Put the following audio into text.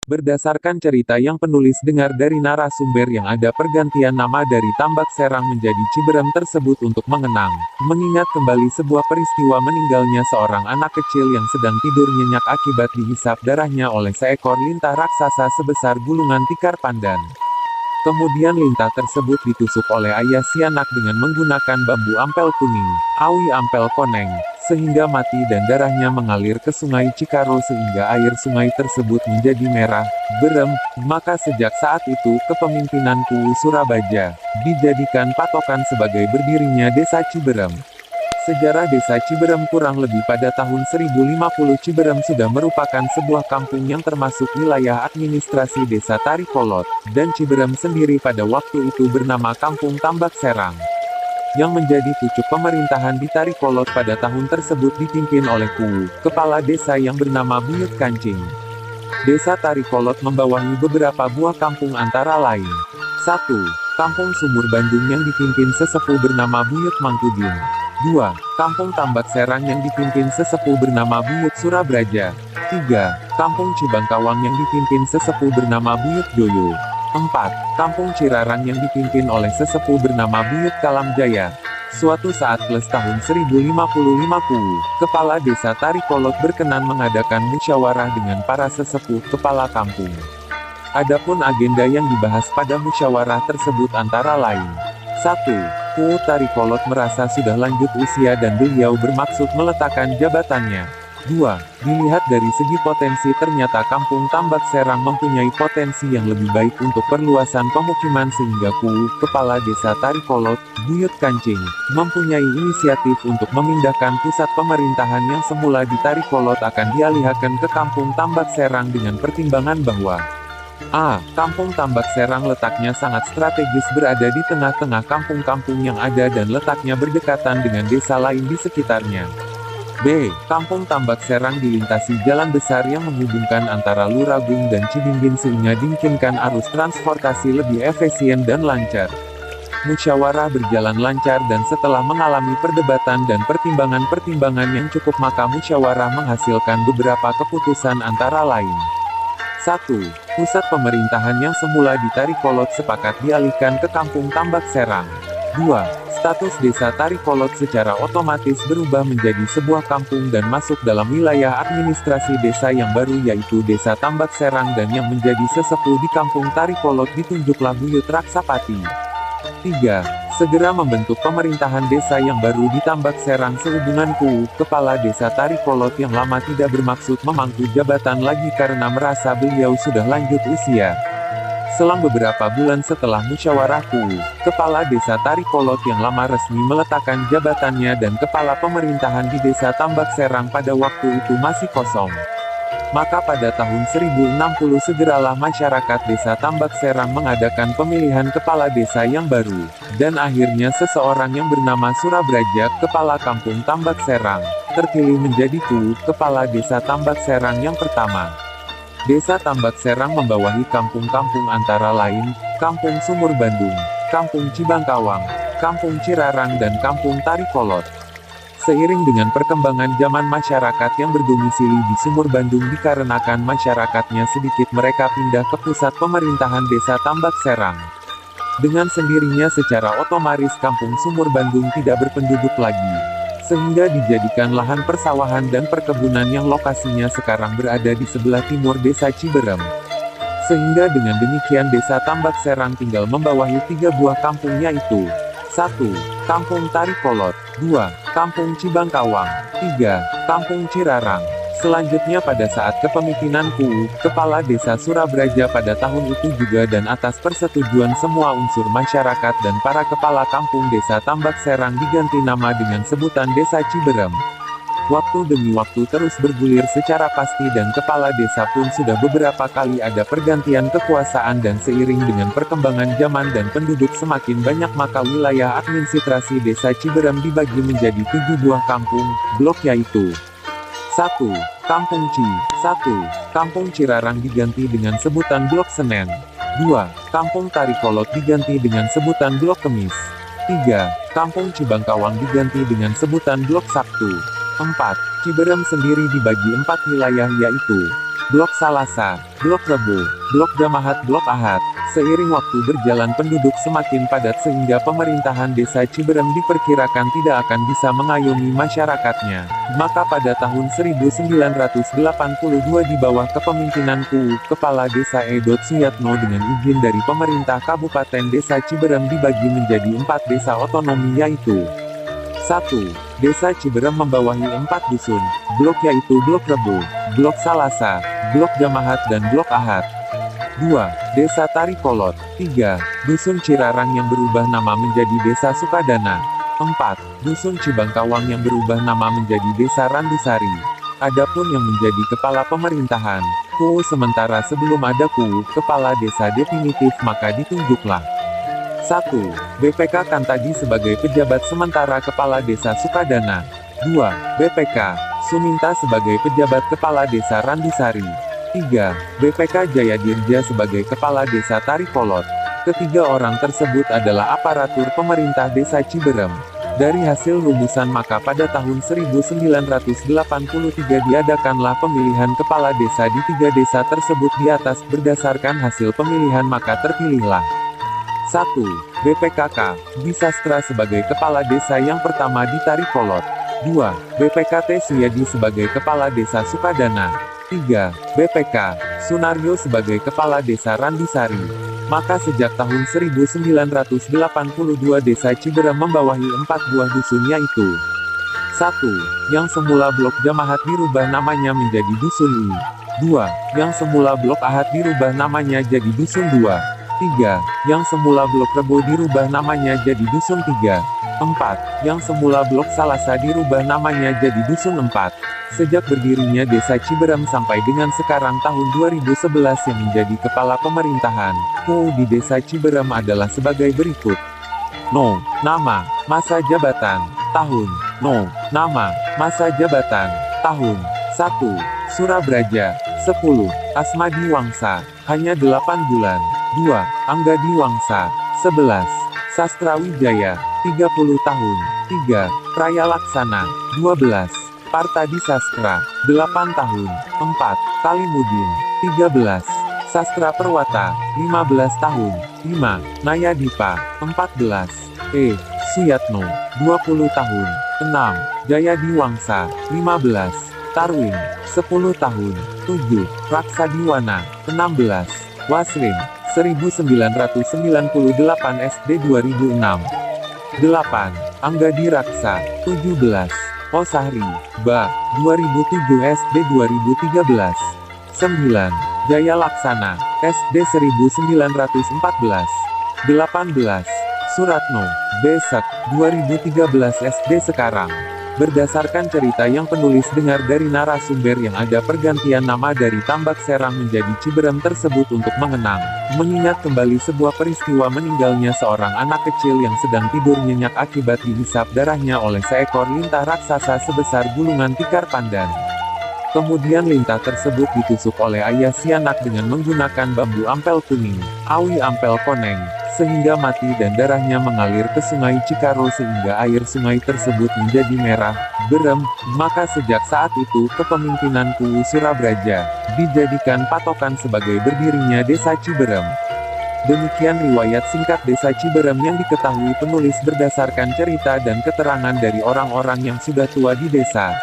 Berdasarkan cerita yang penulis dengar dari narasumber yang ada pergantian nama dari Tambak Serang menjadi Ciberem tersebut untuk mengenang, mengingat kembali sebuah peristiwa meninggalnya seorang anak kecil yang sedang tidur nyenyak akibat dihisap darahnya oleh seekor lintah raksasa sebesar gulungan tikar pandan. Kemudian lintah tersebut ditusuk oleh ayah si anak dengan menggunakan bambu ampel kuning, awi ampel koneng, sehingga mati dan darahnya mengalir ke sungai Cikaro sehingga air sungai tersebut menjadi merah, berem. Maka sejak saat itu kepemimpinan Kuwu Surabaja dijadikan patokan sebagai berdirinya desa Ciberem. Sejarah desa Ciberem kurang lebih pada tahun 1050 Ciberem sudah merupakan sebuah kampung yang termasuk wilayah administrasi desa Tarikolot, dan Ciberem sendiri pada waktu itu bernama Kampung Tambak Serang. Yang menjadi pucuk pemerintahan di Tarikolot pada tahun tersebut dipimpin oleh Kuwu, kepala desa yang bernama Buyut Kancing. Desa Tarikolot membawahi beberapa buah kampung antara lain. 1. Kampung Sumur Bandung yang dipimpin sesepuh bernama Buyut Mangkudin. 2. Kampung Tambak Serang yang dipimpin sesepuh bernama Buyut Surabraja. 3. Kampung Cibangkawang yang dipimpin sesepuh bernama Buyut Doyo. 4. Kampung Cirarang yang dipimpin oleh sesepuh bernama Buyut Kalamjaya. Suatu saat plus tahun 1055 Kuwu, kepala desa Tarikolot berkenan mengadakan musyawarah dengan para sesepuh kepala kampung. Adapun agenda yang dibahas pada musyawarah tersebut antara lain: 1. Kuwu Tarikolot merasa sudah lanjut usia dan beliau bermaksud meletakkan jabatannya. 2. Dilihat dari segi potensi ternyata Kampung Tambak Serang mempunyai potensi yang lebih baik untuk perluasan pemukiman sehingga Kuwu, kepala desa Tarikolot, Buyut Kancing, mempunyai inisiatif untuk memindahkan pusat pemerintahan yang semula di Tarikolot akan dialihkan ke Kampung Tambak Serang dengan pertimbangan bahwa A. Kampung Tambak Serang letaknya sangat strategis berada di tengah-tengah kampung-kampung yang ada dan letaknya berdekatan dengan desa lain di sekitarnya. B. Kampung Tambak Serang dilintasi jalan besar yang menghubungkan antara Luragung dan Cibimbing sehingga dimungkinkan arus transportasi lebih efisien dan lancar. Musyawarah berjalan lancar dan setelah mengalami perdebatan dan pertimbangan-pertimbangan yang cukup maka musyawarah menghasilkan beberapa keputusan antara lain. 1. Pusat pemerintahan yang semula di Tarikolot sepakat dialihkan ke Kampung Tambak Serang. 2. Status desa Tarikolot secara otomatis berubah menjadi sebuah kampung dan masuk dalam wilayah administrasi desa yang baru yaitu desa Tambak Serang dan yang menjadi sesepuh di Kampung Tarikolot ditunjuklah Buyut Raksapati. 3. Segera membentuk pemerintahan desa yang baru di Tambak Serang sehubungan Kuwu, kepala desa Tarikolot yang lama tidak bermaksud memangku jabatan lagi karena merasa beliau sudah lanjut usia. Selang beberapa bulan setelah musyawarah Kuwu, kepala desa Tarikolot yang lama resmi meletakkan jabatannya dan kepala pemerintahan di desa Tambak Serang pada waktu itu masih kosong. Maka pada tahun 1060 segeralah masyarakat desa Tambak Serang mengadakan pemilihan kepala desa yang baru, dan akhirnya seseorang yang bernama Surabraja, kepala kampung Tambak Serang, terpilih menjadi Kuwu, kepala desa Tambak Serang yang pertama. Desa Tambak Serang membawahi kampung-kampung antara lain, Kampung Sumur Bandung, Kampung Cibangkawang, Kampung Cirarang dan Kampung Tarikolot. Seiring dengan perkembangan zaman masyarakat yang berdomisili di Sumur Bandung dikarenakan masyarakatnya sedikit mereka pindah ke pusat pemerintahan desa Tambak Serang. Dengan sendirinya secara otomatis kampung Sumur Bandung tidak berpenduduk lagi, sehingga dijadikan lahan persawahan dan perkebunan yang lokasinya sekarang berada di sebelah timur desa Ciberem. Sehingga dengan demikian desa Tambak Serang tinggal membawahi 3 buah kampung yaitu 1. Kampung Tarikolot. 2. Kampung Cibangkawang. 3. Kampung Cirarang. Selanjutnya pada saat kepemimpinan Kuwu, kepala desa Surabraja pada tahun itu juga dan atas persetujuan semua unsur masyarakat dan para kepala kampung desa Tambak Serang diganti nama dengan sebutan desa Ciberem. Waktu demi waktu terus bergulir secara pasti dan kepala desa pun sudah beberapa kali ada pergantian kekuasaan dan seiring dengan perkembangan zaman dan penduduk semakin banyak maka wilayah administrasi desa Ciberem dibagi menjadi 7 buah kampung, blok yaitu 1. Kampung Ci. 1. Kampung Cirarang diganti dengan sebutan Blok Senen. 2. Kampung Tarikolot diganti dengan sebutan Blok Kemis. 3. Kampung Cibangkawang diganti dengan sebutan Blok Sabtu. 4. Ciberem sendiri dibagi 4 wilayah yaitu Blok Salasa, Blok Rebo, Blok Jamahat, Blok Ahad. Seiring waktu berjalan penduduk semakin padat sehingga pemerintahan desa Ciberem diperkirakan tidak akan bisa mengayomi masyarakatnya. Maka pada tahun 1982 di bawah kepemimpinan Kepala Desa Edot Suyatno dengan izin dari pemerintah Kabupaten Desa Ciberem dibagi menjadi 4 desa otonomi yaitu 1. Desa Ciberem membawahi 4 dusun, blok yaitu Blok Rebo, Blok Salasa, Blok Jamahat dan Blok Ahad. 2. Desa Tarikolot. 3. Dusun Cirarang yang berubah nama menjadi Desa Sukadana. 4. Dusun Cibangkawang yang berubah nama menjadi Desa Randusari. Adapun yang menjadi kepala pemerintahan, sementara sebelum ada kepala desa definitif maka ditunjuklah 1. BPK Kantadi sebagai pejabat sementara kepala desa Sukadana. 2. BPK Suminta sebagai pejabat kepala desa Randusari. 3. BPK Jayadirja sebagai kepala desa Tarikolot. Ketiga orang tersebut adalah aparatur pemerintah desa Ciberem. Dari hasil rumusan maka pada tahun 1983 diadakanlah pemilihan kepala desa di 3 desa tersebut di atas berdasarkan hasil pemilihan maka terpilihlah 1. BPKK Bisastra sebagai kepala desa yang pertama di Tarikolot. 2. BPKT Suyadi sebagai kepala desa Sukadana. 3. BPK Sunaryo sebagai kepala desa Randusari. Maka sejak tahun 1982 desa Ciberem membawahi 4 buah dusun yaitu 1. Yang semula Blok Jamahat dirubah namanya menjadi Dusun I. 2. Yang semula Blok Ahad dirubah namanya jadi Dusun 2. 3. Yang semula Blok Rebo dirubah namanya jadi Dusun 3. 4. Yang semula Blok Salasa dirubah namanya jadi Dusun 4. Sejak berdirinya desa Ciberem sampai dengan sekarang tahun 2011 yang menjadi kepala pemerintahan, di desa Ciberem adalah sebagai berikut. Nama, masa jabatan, tahun. Nama, masa jabatan, tahun. 1. Surabraja, 10. Asmadi Wangsa, hanya 8 bulan. 2. Anggadi Wangsa, 11. Sastrawijaya, 30 tahun. 3. Praya Laksana, 12. Partadi Sastra, 8 tahun. 4. Kalimudin, 13. Sastra Perwata, 15 tahun. 5. Nayadipa, 14. Suyatno, 20 tahun. 6. Jayadi Wangsa, 15. Tarwin, 10 tahun. 7. Raksadiwana, 16. Wasrin, 1998 SD 2006. 8. Anggadi Raksa, 17. Osahri, Ba, 2007 SD 2013. 9. Jaya Laksana, SD 1914. 18. Suratno, Besek, 2013 SD sekarang. Berdasarkan cerita yang penulis dengar dari narasumber yang ada pergantian nama dari Tambak Serang menjadi Ciberem tersebut untuk mengenang, mengingat kembali sebuah peristiwa meninggalnya seorang anak kecil yang sedang tidur nyenyak akibat dihisap darahnya oleh seekor lintah raksasa sebesar gulungan tikar pandan. Kemudian lintah tersebut ditusuk oleh ayah si anak dengan menggunakan bambu ampel kuning, awi ampel koneng, sehingga mati dan darahnya mengalir ke sungai Cikaro sehingga air sungai tersebut menjadi merah, berem. Maka sejak saat itu kepemimpinan Surabraja dijadikan patokan sebagai berdirinya desa Ciberem. Demikian riwayat singkat desa Ciberem yang diketahui penulis berdasarkan cerita dan keterangan dari orang-orang yang sudah tua di desa.